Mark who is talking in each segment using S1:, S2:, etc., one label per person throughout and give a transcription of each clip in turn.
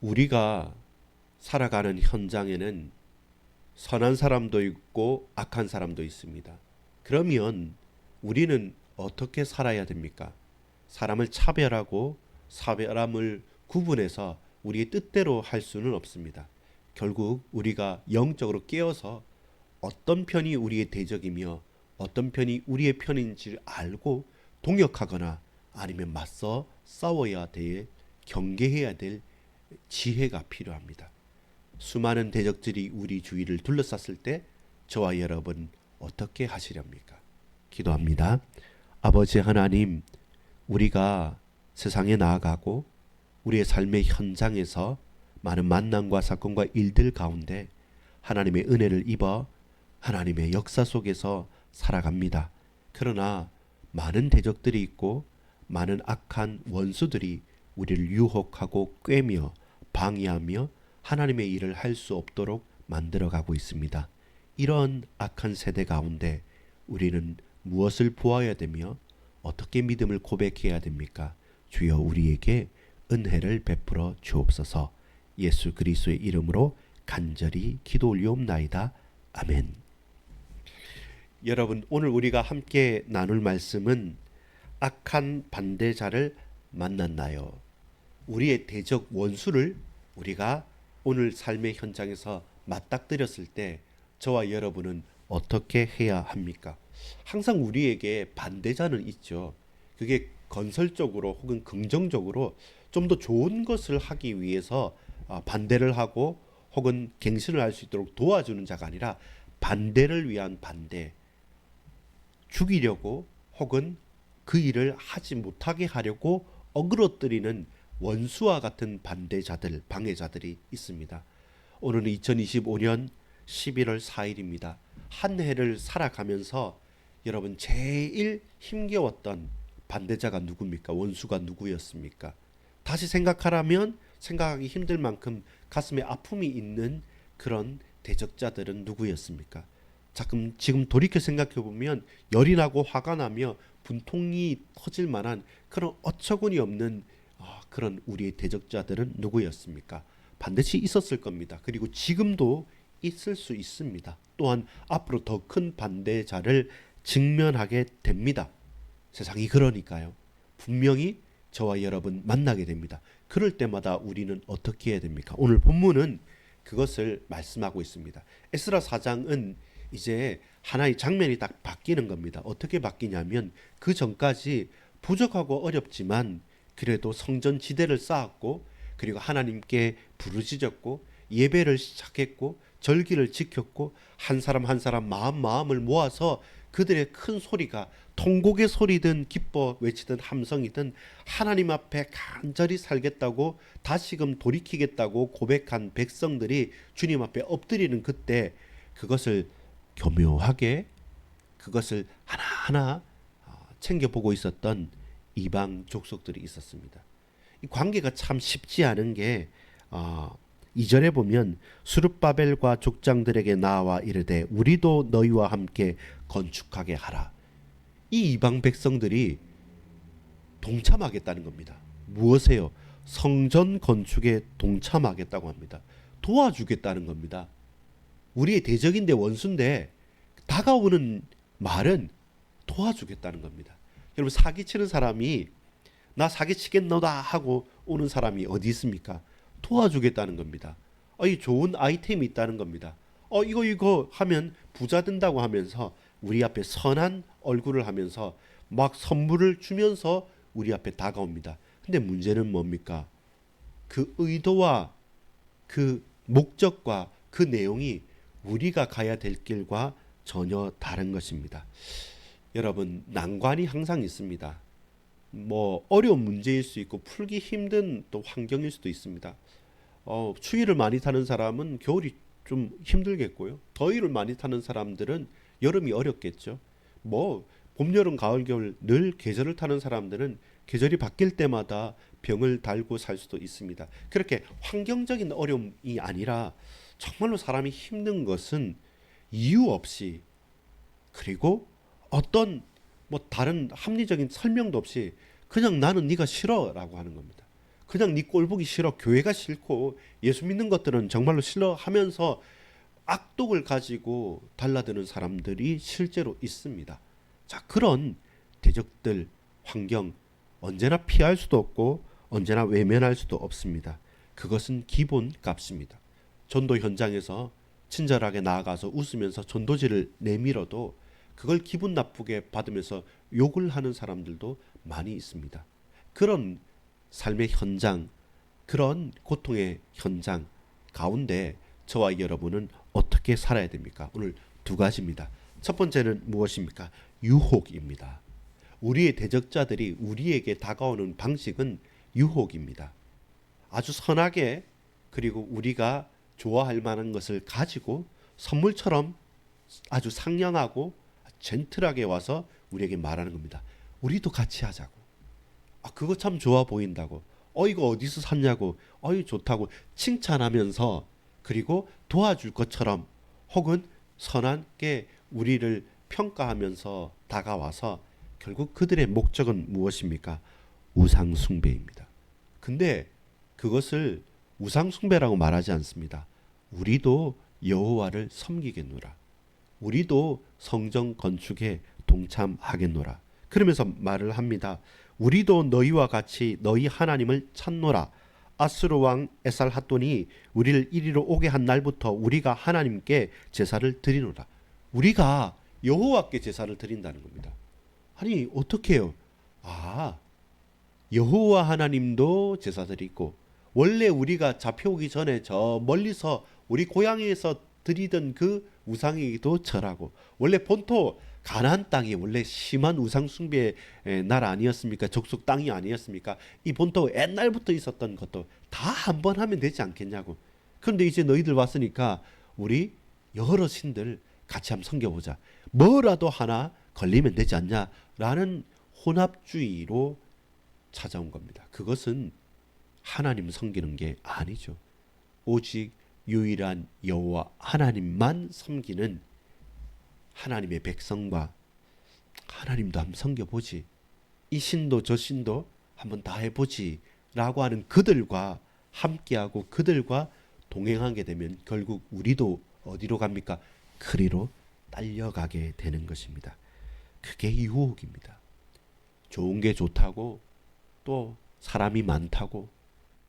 S1: 우리가 살아가는 현장에는 선한 사람도 있고 악한 사람도 있습니다. 그러면 우리는 어떻게 살아야 됩니까? 사람을 차별하고 사람을 구분해서 우리의 뜻대로 할 수는 없습니다. 결국 우리가 영적으로 깨어서 어떤 편이 우리의 대적이며 어떤 편이 우리의 편인지를 알고 동역하거나 아니면 맞서 싸워야 될, 경계해야 될 지혜가 필요합니다. 수많은 대적들이 우리 주위를 둘러쌌을 때 저와 여러분 어떻게 하시렵니까? 기도합니다. 아버지 하나님, 우리가 세상에 나아가고 우리의 삶의 현장에서 많은 만남과 사건과 일들 가운데 하나님의 은혜를 입어 하나님의 역사 속에서 살아갑니다. 그러나 많은 대적들이 있고 많은 악한 원수들이 우리를 유혹하고 꿰며 방해하며 하나님의 일을 할 수 없도록 만들어가고 있습니다. 이런 악한 세대 가운데 우리는 무엇을 보아야 되며 어떻게 믿음을 고백해야 됩니까? 주여 우리에게 은혜를 베풀어 주옵소서. 예수 그리스도의 이름으로 간절히 기도 올리옵나이다. 아멘. 여러분, 오늘 우리가 함께 나눌 말씀은 악한 반대자를 만났나요? 우리의 대적 원수를 우리가 오늘 삶의 현장에서 맞닥뜨렸을 때 저와 여러분은 어떻게 해야 합니까? 항상 우리에게 반대자는 있죠. 그게 건설적으로 혹은 긍정적으로 좀 더 좋은 것을 하기 위해서 반대를 하고 혹은 갱신을 할 수 있도록 도와주는 자가 아니라 반대를 위한 반대, 죽이려고 혹은 그 일을 하지 못하게 하려고 어그러뜨리는 원수와 같은 반대자들, 방해자들이 있습니다. 오늘은 2025년 11월 4일입니다. 한 해를 살아가면서 여러분 제일 힘겨웠던 반대자가 누굽니까? 원수가 누구였습니까? 다시 생각하라면 생각하기 힘들 만큼 가슴에 아픔이 있는 그런 대적자들은 누구였습니까? 지금 돌이켜 생각해 보면 열이 나고 화가 나며 분통이 터질 만한 그런 어처구니 없는 그런 우리의 대적자들은 누구였습니까? 반드시 있었을 겁니다. 그리고 지금도 있을 수 있습니다. 또한 앞으로 더 큰 반대자를 직면하게 됩니다. 세상이 그러니까요. 분명히 저와 여러분 만나게 됩니다. 그럴 때마다 우리는 어떻게 해야 됩니까? 오늘 본문은 그것을 말씀하고 있습니다. 에스라 4장은 이제 하나의 장면이 딱 바뀌는 겁니다. 어떻게 바뀌냐면 그 전까지 부족하고 어렵지만 그래도 성전 지대를 쌓았고 그리고 하나님께 부르짖었고 예배를 시작했고 절기를 지켰고 한 사람 한 사람 마음을 모아서 그들의 큰 소리가 통곡의 소리든 기뻐 외치든 함성이든 하나님 앞에 간절히 살겠다고 다시금 돌이키겠다고 고백한 백성들이 주님 앞에 엎드리는 그때 그것을 교묘하게 그것을 하나하나 챙겨보고 있었던 이방 족속들이 있었습니다. 이 관계가 참 쉽지 않은 게 2절에 보면 수룹바벨과 족장들에게 나와 이르되 우리도 너희와 함께 건축하게 하라. 이 이방 백성들이 동참하겠다는 겁니다. 무엇에요? 성전 건축에 동참하겠다고 합니다. 도와주겠다는 겁니다. 우리의 대적인데 원수인데 다가오는 말은 도와주겠다는 겁니다. 여러분 사기치는 사람이 나 사기치겠노다 하고 오는 사람이 어디 있습니까? 도와주겠다는 겁니다. 이 좋은 아이템이 있다는 겁니다. 이거 하면 부자 된다고 하면서 우리 앞에 선한 얼굴을 하면서 막 선물을 주면서 우리 앞에 다가옵니다. 근데 문제는 뭡니까? 그 의도와 그 목적과 그 내용이 우리가 가야 될 길과 전혀 다른 것입니다. 여러분 난관이 항상 있습니다. 어려운 문제일 수 있고 풀기 힘든 또 환경일 수도 있습니다. 추위를 많이 타는 사람은 겨울이 좀 힘들겠고요. 더위를 많이 타는 사람들은 여름이 어렵겠죠. 봄, 여름, 가을, 겨울 늘 계절을 타는 사람들은 계절이 바뀔 때마다 병을 달고 살 수도 있습니다. 그렇게 환경적인 어려움이 아니라 정말로 사람이 힘든 것은 이유 없이 그리고 어떤 다른 합리적인 설명도 없이 그냥 나는 네가 싫어라고 하는 겁니다. 그냥 네 꼴 보기 싫어. 교회가 싫고 예수 믿는 것들은 정말로 싫어하면서 악독을 가지고 달라드는 사람들이 실제로 있습니다. 자, 그런 대적들, 환경 언제나 피할 수도 없고 언제나 외면할 수도 없습니다. 그것은 기본 값입니다. 전도 현장에서 친절하게 나아가서 웃으면서 전도지를 내밀어도 그걸 기분 나쁘게 받으면서 욕을 하는 사람들도 많이 있습니다. 그런 삶의 현장, 그런 고통의 현장 가운데 저와 여러분은 어떻게 살아야 됩니까? 오늘 두 가지입니다. 첫 번째는 무엇입니까? 유혹입니다. 우리의 대적자들이 우리에게 다가오는 방식은 유혹입니다. 아주 선하게, 그리고 우리가 좋아할 만한 것을 가지고 선물처럼 아주 상냥하고 젠틀하게 와서 우리에게 말하는 겁니다. 우리도 같이 하자고. 그거 참 좋아 보인다고. 이거 어디서 샀냐고. 이거 좋다고 칭찬하면서, 그리고 도와줄 것처럼, 혹은 선하게 우리를 평가하면서 다가와서 결국 그들의 목적은 무엇입니까? 우상 숭배입니다. 근데 그것을 우상 숭배라고 말하지 않습니다. 우리도 여호와를 섬기겠노라. 우리도 성전 건축에 동참하겠노라. 그러면서 말을 합니다. 우리도 너희와 같이 너희 하나님을 찾노라. 아수르 왕 에살핫돈이 우리를 이리로 오게 한 날부터 우리가 하나님께 제사를 드리노라. 우리가 여호와께 제사를 드린다는 겁니다. 아니 어떻게 해요? 여호와 하나님도 제사 드리고, 원래 우리가 잡혀오기 전에 저 멀리서 우리 고향에서 드리던 그 우상에게도 절하고, 원래 본토 가나안 땅이 원래 심한 우상 숭배의 나라 아니었습니까? 족속 땅이 아니었습니까? 이 본토 옛날부터 있었던 것도 다 한 번 하면 되지 않겠냐고. 그런데 이제 너희들 왔으니까 우리 여러 신들 같이 한번 섬겨보자. 뭐라도 하나 걸리면 되지 않냐라는 혼합주의로 찾아온 겁니다. 그것은 하나님 섬기는 게 아니죠. 오직 유일한 여호와 하나님만 섬기는 하나님의 백성과, 하나님도 한번 섬겨보지, 이 신도 저 신도 한번 다 해보지 라고 하는 그들과 함께하고 그들과 동행하게 되면 결국 우리도 어디로 갑니까? 그리로 딸려가게 되는 것입니다. 그게 유혹입니다. 좋은 게 좋다고, 또 사람이 많다고,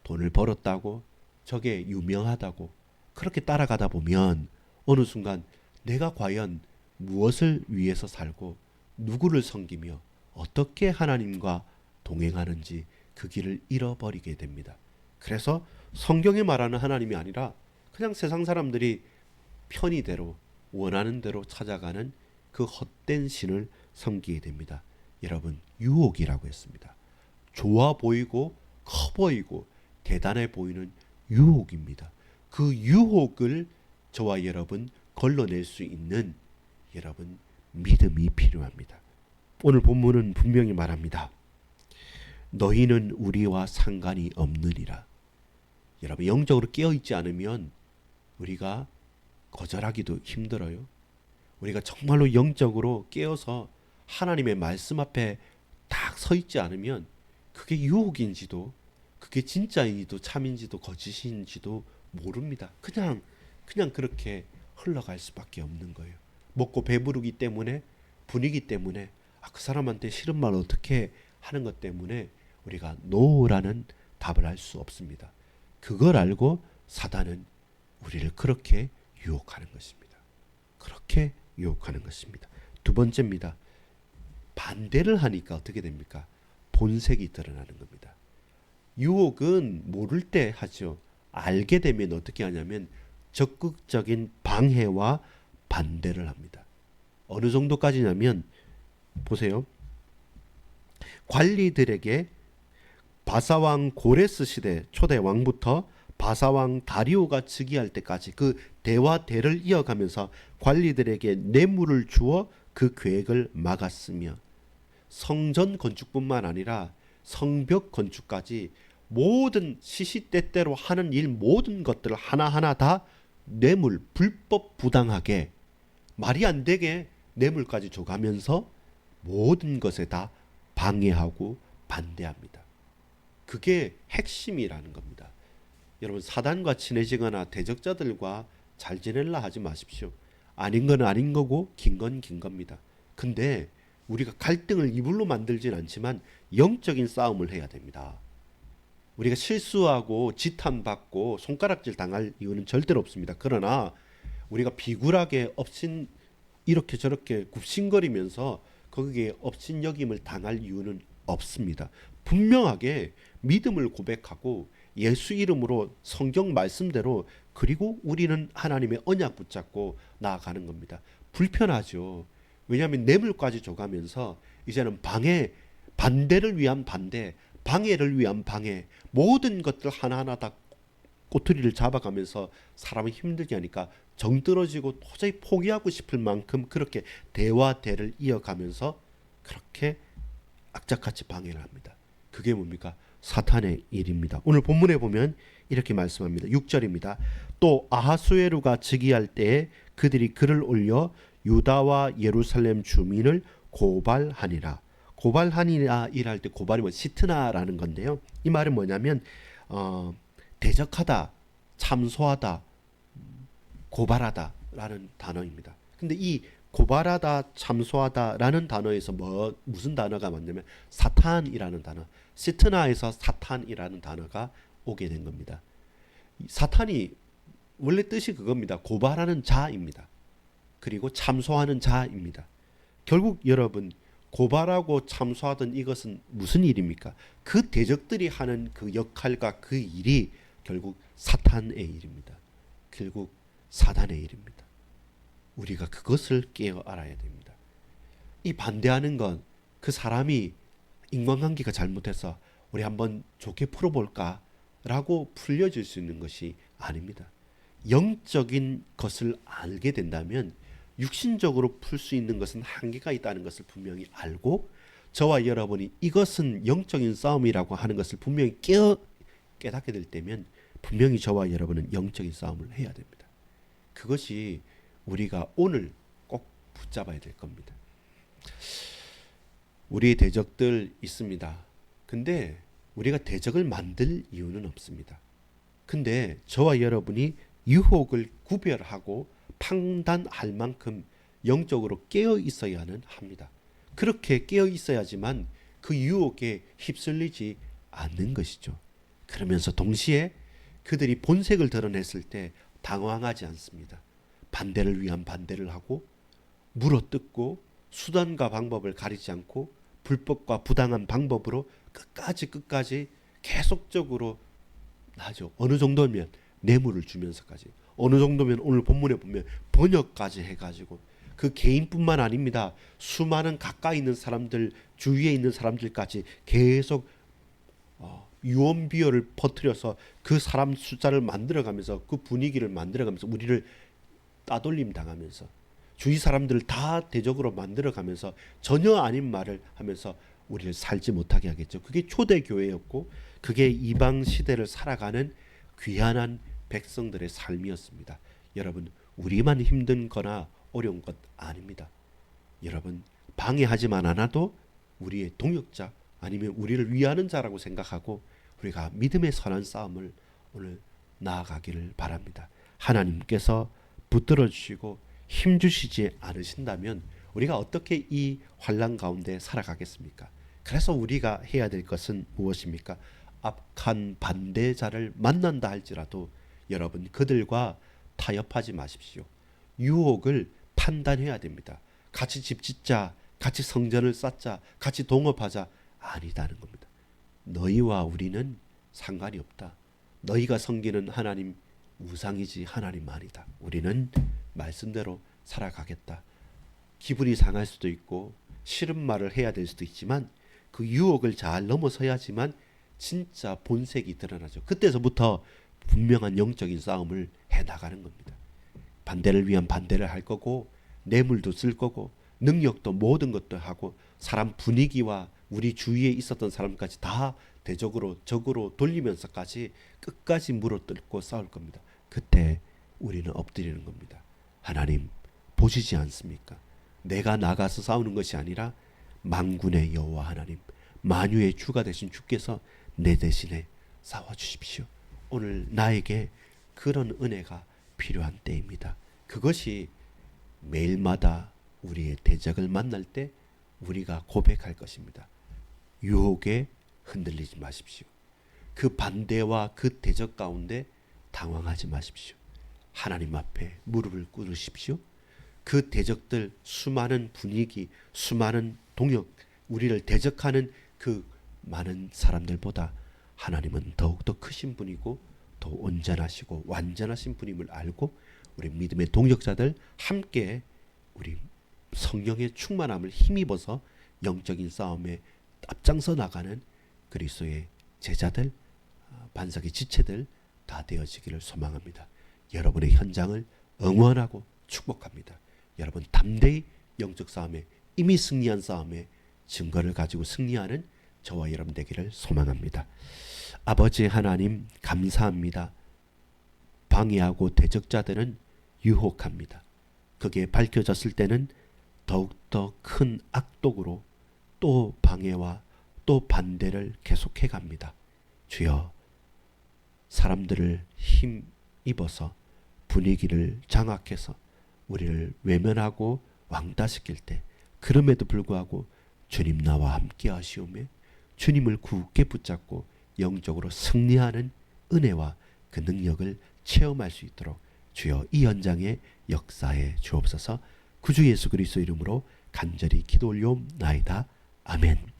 S1: 돈을 벌었다고, 저게 유명하다고 그렇게 따라가다 보면 어느 순간 내가 과연 무엇을 위해서 살고 누구를 섬기며 어떻게 하나님과 동행하는지 그 길을 잃어버리게 됩니다. 그래서 성경에 말하는 하나님이 아니라 그냥 세상 사람들이 편의대로 원하는 대로 찾아가는 그 헛된 신을 섬기게 됩니다. 여러분, 유혹이라고 했습니다. 좋아 보이고 커 보이고 대단해 보이는 유혹입니다. 그 유혹을 저와 여러분 걸러낼 수 있는 여러분 믿음이 필요합니다. 오늘 본문은 분명히 말합니다. 너희는 우리와 상관이 없느니라. 여러분 영적으로 깨어있지 않으면 우리가 거절하기도 힘들어요. 우리가 정말로 영적으로 깨어서 하나님의 말씀 앞에 딱 서 있지 않으면 그게 유혹인지도, 그게 진짜인지도 참인지도 거짓인지도 모릅니다. 그냥 그렇게 흘러갈 수밖에 없는 거예요. 먹고 배부르기 때문에, 분위기 때문에, 그 사람한테 싫은 말 어떻게 하는 것 때문에 우리가 노라는 답을 할 수 없습니다. 그걸 알고 사단은 우리를 그렇게 유혹하는 것입니다. 그렇게 유혹하는 것입니다. 두 번째입니다. 반대를 하니까 어떻게 됩니까? 본색이 드러나는 겁니다. 유혹은 모를 때 하죠. 알게 되면 어떻게 하냐면 적극적인 방해와 반대를 합니다. 어느 정도까지냐면 보세요. 관리들에게 바사왕 고레스 시대 초대 왕부터 바사왕 다리오가 즉위할 때까지 그 대화대를 이어가면서 관리들에게 뇌물을 주어 그 계획을 막았으며, 성전 건축뿐만 아니라 성벽 건축까지 모든 시시때때로 하는 일 모든 것들을 하나하나 다 뇌물, 불법 부당하게 말이 안 되게 뇌물까지 줘가면서 모든 것에 다 방해하고 반대합니다. 그게 핵심이라는 겁니다. 여러분, 사단과 친해지거나 대적자들과 잘 지낼라 하지 마십시오. 아닌 건 아닌 거고 긴 건 긴 겁니다. 근데 우리가 갈등을 이불로 만들진 않지만 영적인 싸움을 해야 됩니다. 우리가 실수하고 지탄받고 손가락질 당할 이유는 절대로 없습니다. 그러나 우리가 비굴하게 업신 이렇게 저렇게 굽신거리면서 거기에 업신여김을 당할 이유는 없습니다. 분명하게 믿음을 고백하고 예수 이름으로 성경 말씀대로, 그리고 우리는 하나님의 언약 붙잡고 나아가는 겁니다. 불편하죠. 왜냐하면 뇌물까지 줘가면서 이제는 반대를 위한 반대, 방해를 위한 방해, 모든 것들 하나하나 다 꼬투리를 잡아가면서 사람을 힘들게 하니까 정떨어지고 도저히 포기하고 싶을 만큼 그렇게 대화대를 이어가면서 그렇게 악착같이 방해를 합니다. 그게 뭡니까? 사탄의 일입니다. 오늘 본문에 보면 이렇게 말씀합니다. 6절입니다. 또 아하수에루가 즉위할 때에 그들이 글을 올려 유다와 예루살렘 주민을 고발하니라. 고발하니라 일할 때 고발이 뭐 시트나라는 건데요. 이 말은 뭐냐면 대적하다, 참소하다, 고발하다라는 단어입니다. 근데 이 고발하다, 참소하다라는 단어에서 무슨 단어가 맞냐면 사탄이라는 단어, 시트나에서 사탄이라는 단어가 오게 된 겁니다. 사탄이 원래 뜻이 그겁니다. 고발하는 자입니다. 그리고 참소하는 자입니다. 결국 여러분, 고발하고 참소하던 이것은 무슨 일입니까? 그 대적들이 하는 그 역할과 그 일이 결국 사탄의 일입니다. 결국 사단의 일입니다. 우리가 그것을 깨어 알아야 됩니다. 이 반대하는 건 그 사람이 인간관계가 잘못해서 우리 한번 좋게 풀어볼까 라고 풀려질 수 있는 것이 아닙니다. 영적인 것을 알게 된다면 육신적으로 풀 수 있는 것은 한계가 있다는 것을 분명히 알고, 저와 여러분이 이것은 영적인 싸움이라고 하는 것을 분명히 깨닫게 될 때면 분명히 저와 여러분은 영적인 싸움을 해야 됩니다. 그것이 우리가 오늘 꼭 붙잡아야 될 겁니다. 우리의 대적들 있습니다. 근데 우리가 대적을 만들 이유는 없습니다. 근데 저와 여러분이 유혹을 구별하고 판단할 만큼 영적으로 깨어 있어야는 합니다. 그렇게 깨어 있어야지만 그 유혹에 휩쓸리지 않는 것이죠. 그러면서 동시에 그들이 본색을 드러냈을 때 당황하지 않습니다. 반대를 위한 반대를 하고 물어뜯고 수단과 방법을 가리지 않고 불법과 부당한 방법으로 끝까지 계속적으로 하죠. 어느 정도면 뇌물을 주면서까지, 어느 정도면 오늘 본문에 보면 번역까지 해가지고 그 개인뿐만 아닙니다. 수많은 가까이 있는 사람들, 주위에 있는 사람들까지 계속 유언비어를 퍼뜨려서 그 사람 숫자를 만들어가면서 그 분위기를 만들어가면서 우리를 따돌림 당하면서 주위 사람들을 다 대적으로 만들어가면서 전혀 아닌 말을 하면서 우리를 살지 못하게 하겠죠. 그게 초대교회였고 그게 이방 시대를 살아가는 귀한한 백성들의 삶이었습니다. 여러분, 우리만 힘든 거나 어려운 것 아닙니다. 여러분, 방해하지만 않아도 우리의 동역자 아니면 우리를 위하는 자라고 생각하고 우리가 믿음의 선한 싸움을 오늘 나아가기를 바랍니다. 하나님께서 붙들어 주시고 힘 주시지 않으신다면 우리가 어떻게 이 환난 가운데 살아가겠습니까? 그래서 우리가 해야 될 것은 무엇입니까? 악한 반대자를 만난다 할지라도 여러분, 그들과 타협하지 마십시오. 유혹을 판단해야 됩니다. 같이 집 짓자, 같이 성전을 쌓자, 같이 동업하자, 아니다는 겁니다. 너희와 우리는 상관이 없다. 너희가 섬기는 하나님 우상이지 하나님 아니다. 우리는 말씀대로 살아가겠다. 기분이 상할 수도 있고 싫은 말을 해야 될 수도 있지만 그 유혹을 잘 넘어서야지만 진짜 본색이 드러나죠. 그때서부터 분명한 영적인 싸움을 해나가는 겁니다. 반대를 위한 반대를 할 거고 뇌물도 쓸 거고 능력도 모든 것도 하고 사람 분위기와 우리 주위에 있었던 사람까지 다 대적으로 적으로 돌리면서까지 끝까지 물어뜯고 싸울 겁니다. 그때 우리는 엎드리는 겁니다. 하나님, 보시지 않습니까? 내가 나가서 싸우는 것이 아니라 만군의 여호와 하나님, 만유의 주가 되신 주께서 내 대신에 싸워주십시오. 오늘 나에게 그런 은혜가 필요한 때입니다. 그것이 매일마다 우리의 대적을 만날 때 우리가 고백할 것입니다. 유혹에 흔들리지 마십시오. 그 반대와 그 대적 가운데 당황하지 마십시오. 하나님 앞에 무릎을 꿇으십시오. 그 대적들, 수많은 분위기, 수많은 동역, 우리를 대적하는 그 많은 사람들보다 하나님은 더욱더 크신 분이고 더 온전하시고 완전하신 분임을 알고 우리 믿음의 동역자들 함께 우리 성령의 충만함을 힘입어서 영적인 싸움에 앞장서 나가는 그리스도의 제자들, 반석의 지체들 다 되어지기를 소망합니다. 여러분의 현장을 응원하고 축복합니다. 여러분 담대히 영적 싸움에 이미 승리한 싸움에 증거를 가지고 승리하는 저와 여러분 되기를 소망합니다. 아버지 하나님 감사합니다. 방해하고 대적자들은 유혹합니다. 그게 밝혀졌을 때는 더욱더 큰 악독으로 또 방해와 또 반대를 계속해 갑니다. 주여, 사람들을 힘입어서 분위기를 장악해서 우리를 외면하고 왕따시킬 때 그럼에도 불구하고 주님 나와 함께 하시오매 주님을 굳게 붙잡고 영적으로 승리하는 은혜와 그 능력을 체험할 수 있도록 주여 이 현장에 역사해 주옵소서. 구주 예수 그리스도 이름으로 간절히 기도 올려옵나이다. 아멘.